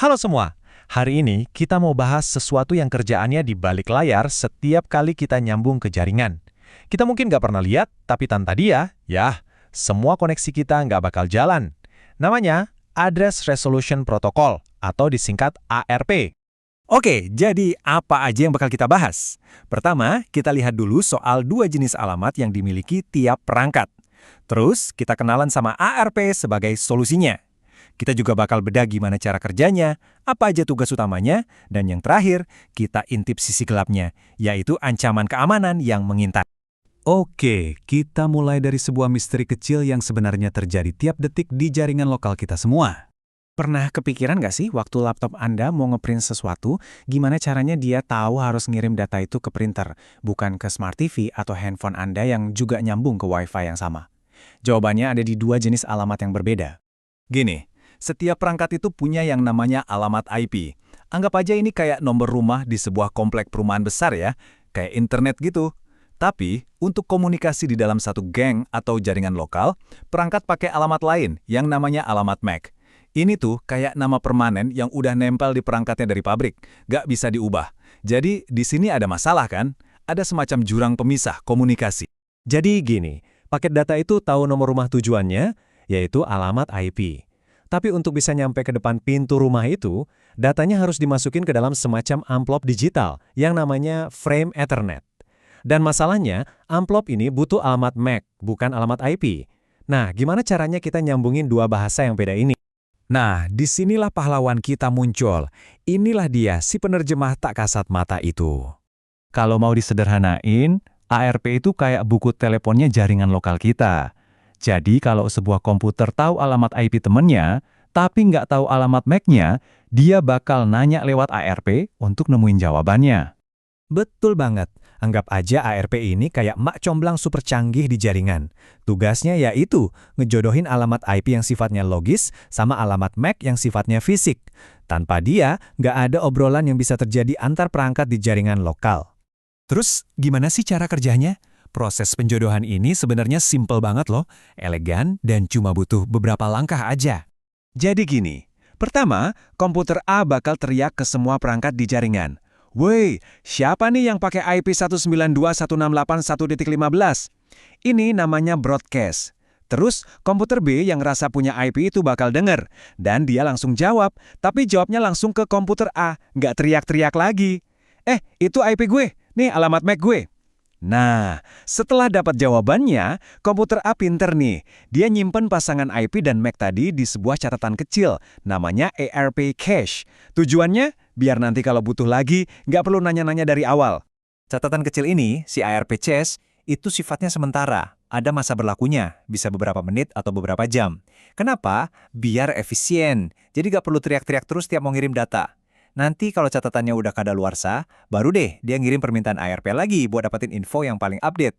Halo semua, hari ini kita mau bahas sesuatu yang kerjaannya di balik layar setiap kali kita nyambung ke jaringan. Kita mungkin nggak pernah lihat, tapi tanpa dia, ya, semua koneksi kita nggak bakal jalan. Namanya Address Resolution Protocol, atau disingkat ARP. Oke, jadi apa aja yang bakal kita bahas? Pertama, kita lihat dulu soal dua jenis alamat yang dimiliki tiap perangkat. Terus, kita kenalan sama ARP sebagai solusinya. Kita juga bakal bedah gimana cara kerjanya, apa aja tugas utamanya, dan yang terakhir, kita intip sisi gelapnya, yaitu ancaman keamanan yang mengintai. Oke, kita mulai dari sebuah misteri kecil yang sebenarnya terjadi tiap detik di jaringan lokal kita semua. Pernah kepikiran nggak sih waktu laptop Anda mau ngeprint sesuatu, gimana caranya dia tahu harus ngirim data itu ke printer, bukan ke Smart TV atau handphone Anda yang juga nyambung ke Wi-Fi yang sama? Jawabannya ada di dua jenis alamat yang berbeda. Gini, setiap perangkat itu punya yang namanya alamat IP. Anggap aja ini kayak nomor rumah di sebuah komplek perumahan besar ya, kayak internet gitu. Tapi, untuk komunikasi di dalam satu geng atau jaringan lokal, perangkat pakai alamat lain yang namanya alamat MAC. Ini tuh kayak nama permanen yang udah nempel di perangkatnya dari pabrik, nggak bisa diubah. Jadi, di sini ada masalah kan? Ada semacam jurang pemisah komunikasi. Jadi gini, paket data itu tahu nomor rumah tujuannya, yaitu alamat IP. Tapi untuk bisa nyampe ke depan pintu rumah itu, datanya harus dimasukin ke dalam semacam amplop digital yang namanya frame Ethernet. Dan masalahnya, amplop ini butuh alamat MAC, bukan alamat IP. Nah, gimana caranya kita nyambungin dua bahasa yang beda ini? Nah, disinilah pahlawan kita muncul. Inilah dia si penerjemah tak kasat mata itu. Kalau mau disederhanain, ARP itu kayak buku teleponnya jaringan lokal kita. Jadi kalau sebuah komputer tahu alamat IP temennya, tapi nggak tahu alamat MAC-nya, dia bakal nanya lewat ARP untuk nemuin jawabannya. Betul banget. Anggap aja ARP ini kayak mak comblang super canggih di jaringan. Tugasnya yaitu ngejodohin alamat IP yang sifatnya logis sama alamat MAC yang sifatnya fisik. Tanpa dia, nggak ada obrolan yang bisa terjadi antar perangkat di jaringan lokal. Terus, gimana sih cara kerjanya? Proses penjodohan ini sebenarnya simple banget loh, elegan dan cuma butuh beberapa langkah aja. Jadi gini, pertama, komputer A bakal teriak ke semua perangkat di jaringan. Woi, siapa nih yang pakai IP 192.168.1.15? Ini namanya broadcast. Terus, komputer B yang rasa punya IP itu bakal denger, dan dia langsung jawab, tapi jawabnya langsung ke komputer A, nggak teriak-teriak lagi. Itu IP gue, nih alamat MAC gue. Nah, setelah dapat jawabannya, komputer A pinter nih. Dia nyimpen pasangan IP dan MAC tadi di sebuah catatan kecil, namanya ARP Cache. Tujuannya, biar nanti kalau butuh lagi, nggak perlu nanya-nanya dari awal. Catatan kecil ini, si ARP Cache, itu sifatnya sementara. Ada masa berlakunya, bisa beberapa menit atau beberapa jam. Kenapa? Biar efisien. Jadi nggak perlu teriak-teriak terus tiap mau ngirim data. Nanti kalau catatannya udah kadaluarsa, baru deh dia ngirim permintaan ARP lagi buat dapetin info yang paling update.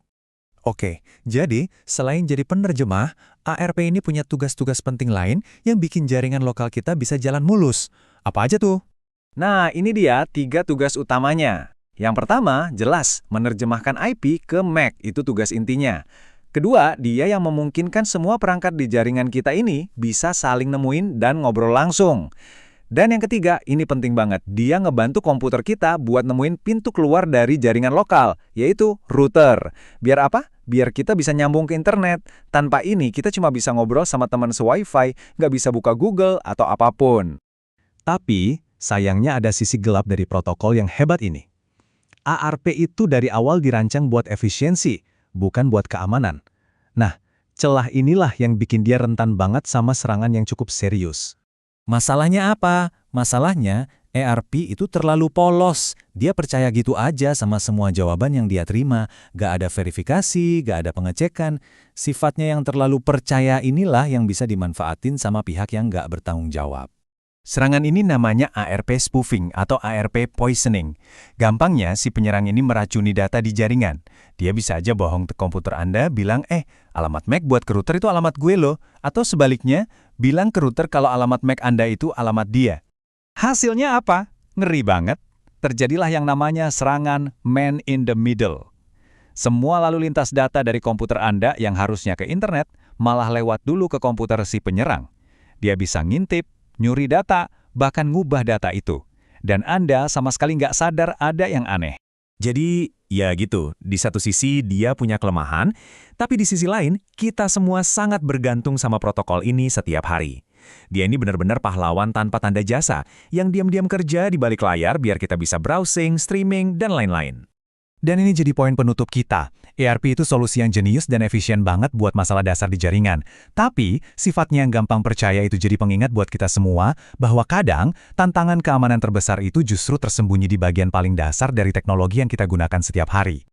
Oke, jadi selain jadi penerjemah, ARP ini punya tugas-tugas penting lain yang bikin jaringan lokal kita bisa jalan mulus. Apa aja tuh? Nah, ini dia 3 tugas utamanya. Yang pertama, jelas, menerjemahkan IP ke MAC, itu tugas intinya. Kedua, dia yang memungkinkan semua perangkat di jaringan kita ini bisa saling nemuin dan ngobrol langsung. Dan yang ketiga, ini penting banget, dia ngebantu komputer kita buat nemuin pintu keluar dari jaringan lokal, yaitu router. Biar apa? Biar kita bisa nyambung ke internet. Tanpa ini, kita cuma bisa ngobrol sama teman se-Wi-Fi, nggak bisa buka Google atau apapun. Tapi, sayangnya ada sisi gelap dari protokol yang hebat ini. ARP itu dari awal dirancang buat efisiensi, bukan buat keamanan. Nah, celah inilah yang bikin dia rentan banget sama serangan yang cukup serius. Masalahnya apa? Masalahnya, ARP itu terlalu polos. Dia percaya gitu aja sama semua jawaban yang dia terima. Gak ada verifikasi, gak ada pengecekan. Sifatnya yang terlalu percaya inilah yang bisa dimanfaatin sama pihak yang gak bertanggung jawab. Serangan ini namanya ARP spoofing atau ARP poisoning. Gampangnya, si penyerang ini meracuni data di jaringan. Dia bisa aja bohong ke komputer Anda, bilang, alamat MAC buat ke router itu alamat gue loh. Atau sebaliknya, bilang ke router kalau alamat MAC Anda itu alamat dia. Hasilnya apa? Ngeri banget. Terjadilah yang namanya serangan man in the middle. Semua lalu lintas data dari komputer Anda yang harusnya ke internet, malah lewat dulu ke komputer si penyerang. Dia bisa ngintip, nyuri data, bahkan ngubah data itu. Dan Anda sama sekali nggak sadar ada yang aneh. Jadi, ya gitu, di satu sisi dia punya kelemahan, tapi di sisi lain, kita semua sangat bergantung sama protokol ini setiap hari. Dia ini benar-benar pahlawan tanpa tanda jasa, yang diam-diam kerja di balik layar biar kita bisa browsing, streaming, dan lain-lain. Dan ini jadi poin penutup kita. ERP itu solusi yang jenius dan efisien banget buat masalah dasar di jaringan. Tapi, sifatnya yang gampang percaya itu jadi pengingat buat kita semua bahwa kadang tantangan keamanan terbesar itu justru tersembunyi di bagian paling dasar dari teknologi yang kita gunakan setiap hari.